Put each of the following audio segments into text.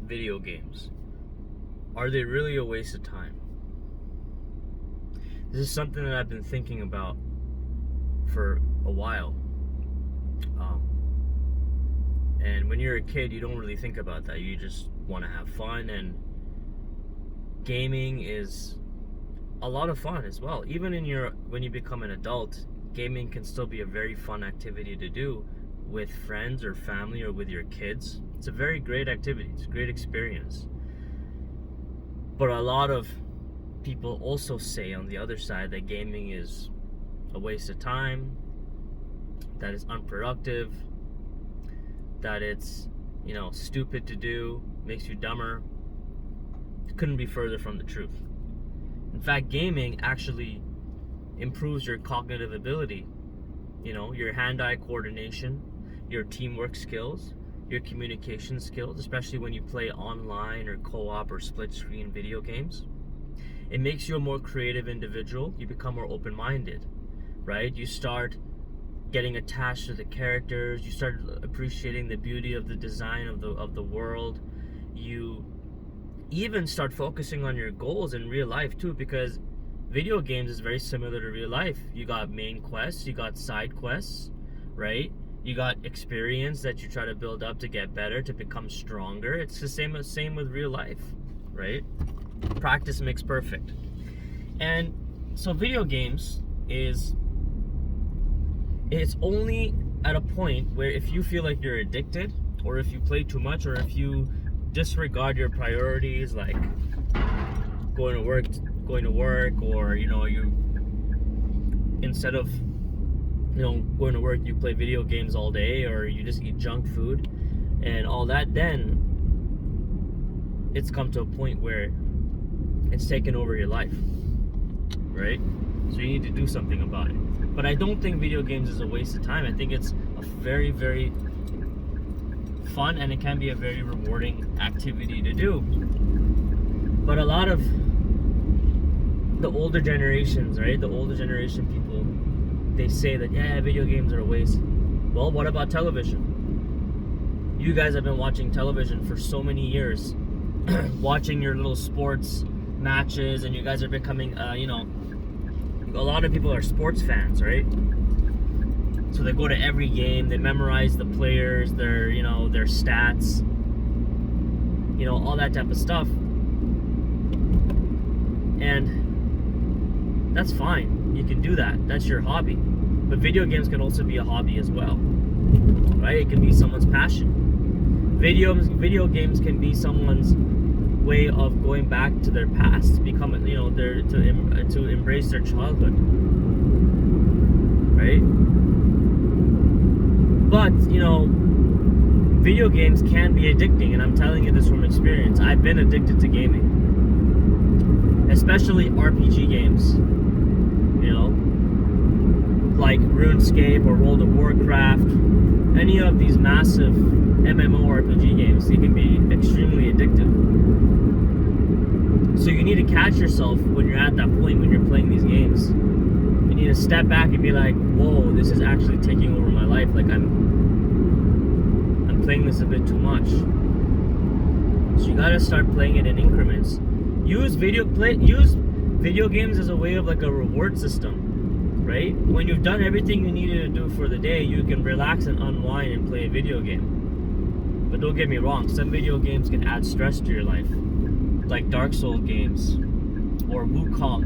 video games, are they really a waste of time? This is something that I've been thinking about for a while. And when you're a kid, you don't really think about that. You just want to have fun, and gaming is a lot of fun as well. Even when you become an adult, gaming can still be a very fun activity to do with friends or family or with your kids. It's a very great activity. It's a great experience. But a lot of people also say on the other side that gaming is a waste of time, that it's unproductive, that it's, stupid to do, makes you dumber. It couldn't be further from the truth. In fact, gaming actually improves your cognitive ability, your hand-eye coordination, your teamwork skills, your communication skills, especially when you play online or co-op or split-screen video games. It makes you a more creative individual. You become more open-minded, right? You start getting attached to the characters. You start appreciating the beauty of the design of the world. You even start focusing on your goals in real life too, because video games is very similar to real life. You got main quests, you got side quests, right? You got experience that you try to build up to get better, to become stronger. It's the same with real life, right? Practice makes perfect. And so video games it's only at a point where if you feel like you're addicted, or if you play too much, or if you disregard your priorities, like going to work, or you instead of going to work, you play video games all day, or you just eat junk food and all that, then it's come to a point where it's taken over your life, right? So you need to do something about it. But I don't think video games is a waste of time. I think it's a very, very fun, and it can be a very rewarding activity to do. But a lot of the older generations, right? The older generation people, they say that, video games are a waste. Well, what about television? You guys have been watching television for so many years, watching your little sports matches, and you guys are becoming, a lot of people are sports fans, right? So they go to every game, they memorize the players, their stats, all that type of stuff. And that's fine. You can do that. That's your hobby. But video games can also be a hobby as well, right? It can be someone's passion. Video games can be someone's way of going back to their past, to embrace their childhood, right? But video games can be addicting, and I'm telling you this from experience. I've been addicted to gaming, especially RPG games, like RuneScape or World of Warcraft. Any of these massive MMORPG games, they can be extremely addictive. So you need to catch yourself when you're at that point, when you're playing these games. You need to step back and be like, whoa, this is actually taking over my life. Like I'm playing this a bit too much. So you gotta start playing it in increments. Use video games as a way of like a reward system, right? When you've done everything you needed to do for the day, you can relax and unwind and play a video game. But don't get me wrong, some video games can add stress to your life, like Dark Souls games or Wukong,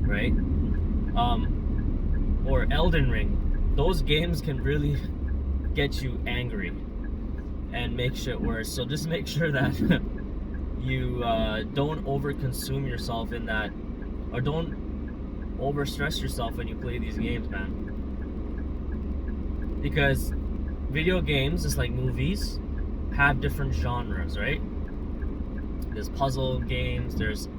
right? Or Elden Ring. Those games can really get you angry and make shit worse. So just make sure that you don't overconsume yourself in that, or don't overstress yourself when you play these games, man. Because video games, just like movies, have different genres, right? There's puzzle games, there's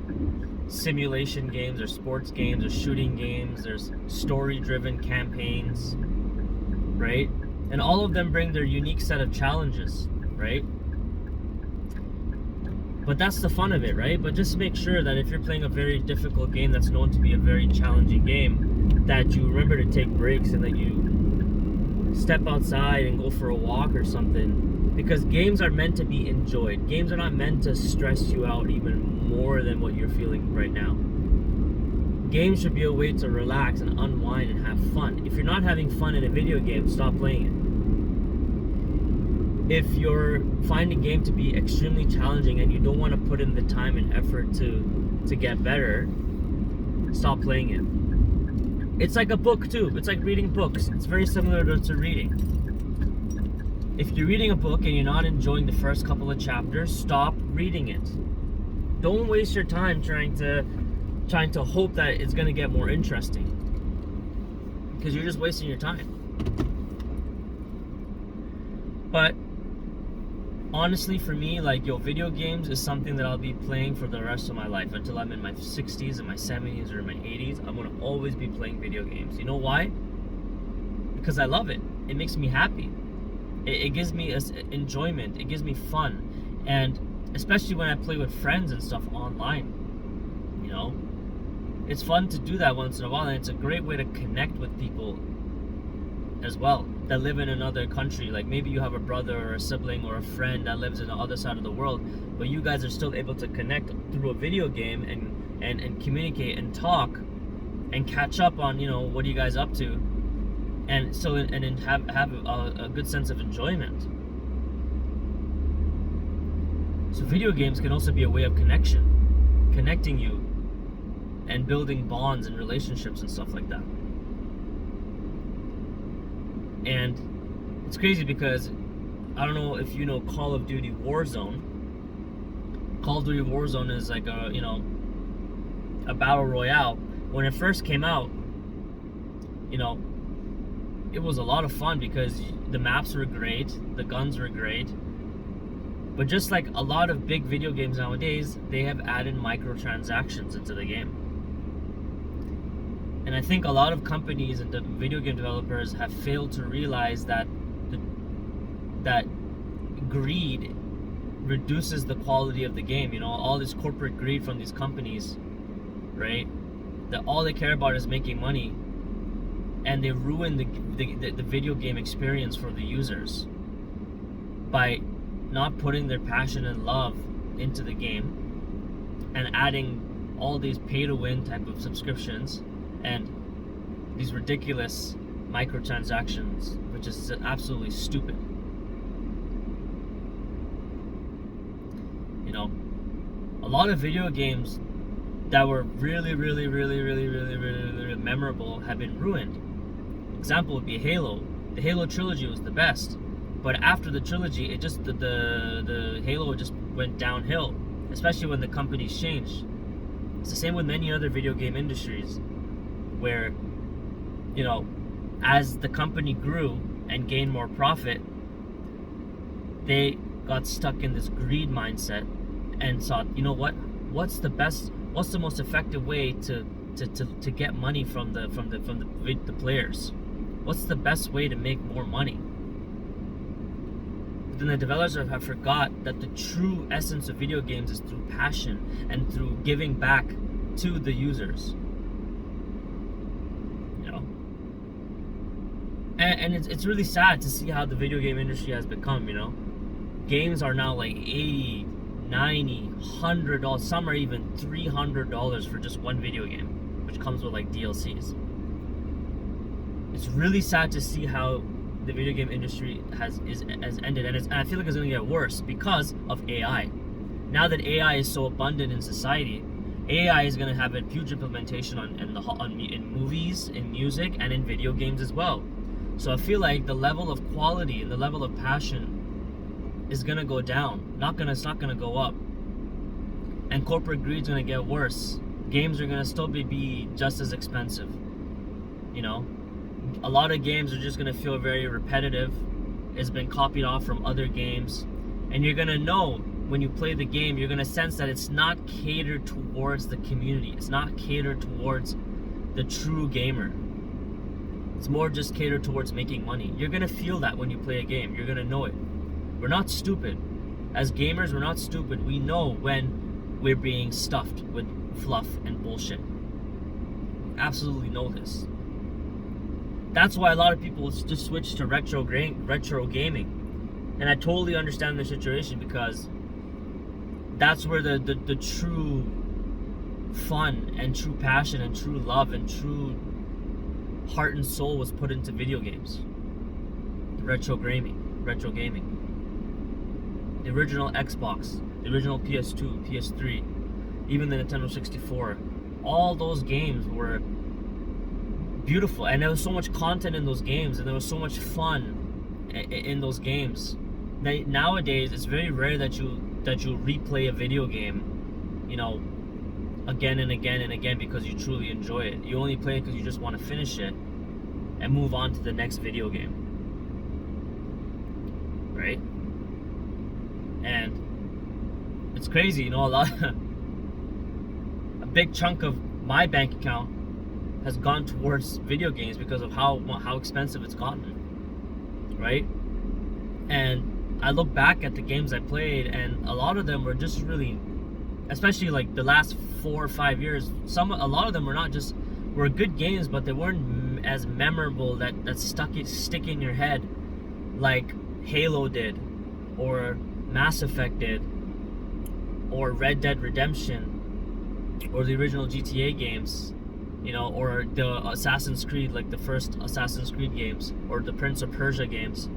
simulation games, there's sports games, there's shooting games, there's story-driven campaigns, right? And all of them bring their unique set of challenges, right? But that's the fun of it, right? But just make sure that if you're playing a very difficult game that's known to be a very challenging game, that you remember to take breaks and that you step outside and go for a walk or something Because games are meant to be enjoyed. Games are not meant to stress you out even more than what you're feeling right now. Games should be a way to relax and unwind and have fun. If you're not having fun in a video game, stop playing it. If you're finding a game to be extremely challenging and you don't want to put in the time and effort to get better, stop playing it. It's like a book too. It's like reading books. It's very similar to reading. If you're reading a book and you're not enjoying the first couple of chapters, stop reading it. Don't waste your time trying to hope that it's going to get more interesting, because you're just wasting your time. But honestly, for me, like, video games is something that I'll be playing for the rest of my life until I'm in my 60s and my 70s or my 80s. I'm going to always be playing video games. You know why? Because I love it. It makes me happy. It gives me enjoyment. It gives me fun. And especially when I play with friends and stuff online, you know, it's fun to do that once in a while, and it's a great way to connect with people as well that live in another country. Like, maybe you have a brother or a sibling or a friend that lives in the other side of the world, but you guys are still able to connect through a video game and communicate and talk and catch up on, you know, what are you guys up to, and so and have a good sense of enjoyment. So video games can also be a way of connecting you and building bonds and relationships and stuff like that. And it's crazy because I don't know if you know Call of Duty Warzone. Call of Duty Warzone is like a battle royale. When it first came out, you know, it was a lot of fun because the maps were great, the guns were great. But just like a lot of big video games nowadays, they have added microtransactions into the game. And I think a lot of companies and the video game developers have failed to realize that that greed reduces the quality of the game. You know, all this corporate greed from these companies, right? That all they care about is making money, and they ruin the video game experience for the users by not putting their passion and love into the game and adding all these pay-to-win type of subscriptions and these ridiculous microtransactions, which is absolutely stupid. You know, a lot of video games that were really memorable have been ruined. Example would be Halo. The Halo trilogy was the best, but after the trilogy, it just the Halo just went downhill, especially when the companies changed. It's the same with many other video game industries, where, you know, as the company grew and gained more profit, they got stuck in this greed mindset and thought, you know what? What's the most effective way to get money from the players? What's the best way to make more money? But then the developers have forgot that the true essence of video games is through passion and through giving back to the users. You know? And it's really sad to see how the video game industry has become, you know? Games are now like $80, $90, $100, some are even $300 for just one video game, which comes with like DLCs. It's really sad to see how the video game industry has ended, and I feel like it's going to get worse because of AI. Now that AI is so abundant in society, AI is going to have a huge implementation in movies, in music, and in video games as well. So I feel like the level of quality and the level of passion is going to go down. It's not going to go up. And corporate greed is going to get worse. Games are going to still be just as expensive. You know, a lot of games are just going to feel very repetitive. It's been copied off from other games, and you're going to know when you play the game, you're going to sense that it's not catered towards the community. It's not catered towards the true gamer. It's more just catered towards making money. You're going to feel that when you play a game. You're going to know it. We're not stupid. As gamers, we're not stupid. We know when we're being stuffed with fluff and bullshit. We absolutely know this. That's why a lot of people just switch to retro gaming. And I totally understand the situation, because that's where the true fun and true passion and true love and true heart and soul was put into video games. Retro gaming. The original Xbox, the original PS2, PS3, even the Nintendo 64. All those games were beautiful, and there was so much content in those games, and there was so much fun in those games. Nowadays, it's very rare that you replay a video game, you know, again and again and again because you truly enjoy it. You only play it because you just want to finish it and move on to the next video game, right? And it's crazy, you know, a big chunk of my bank account has gone towards video games because of how expensive it's gotten, right? And I look back at the games I played, and a lot of them were just really, especially like the last 4 or 5 years, a lot of them were good games, but they weren't as memorable, that stick in your head like Halo did, or Mass Effect did, or Red Dead Redemption, or the original GTA games, you know, or the Assassin's Creed, like the first Assassin's Creed games, or the Prince of Persia games.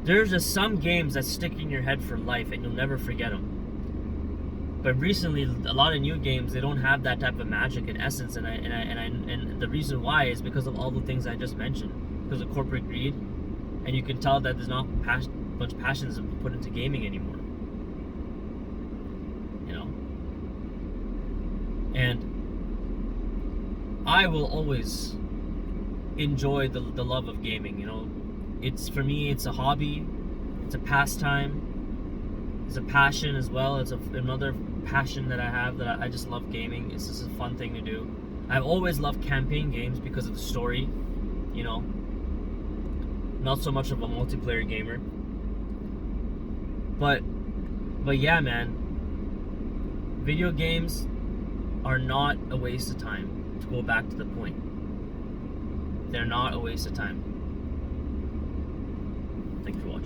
There's just some games that stick in your head for life and you'll never forget them. But recently, a lot of new games, they don't have that type of magic and essence, and the reason why is because of all the things I just mentioned, because of corporate greed, and you can tell that there's not much passions put into gaming anymore. You know, and I will always enjoy the love of gaming. You know, for me, it's a hobby, it's a pastime, it's a passion as well. It's another passion that I have, that I just love gaming. It's just a fun thing to do. I've always loved campaign games because of the story, you know. Not so much of a multiplayer gamer. But yeah, man. Video games are not a waste of time. To go back to the point, they're not a waste of time. Thanks for watching.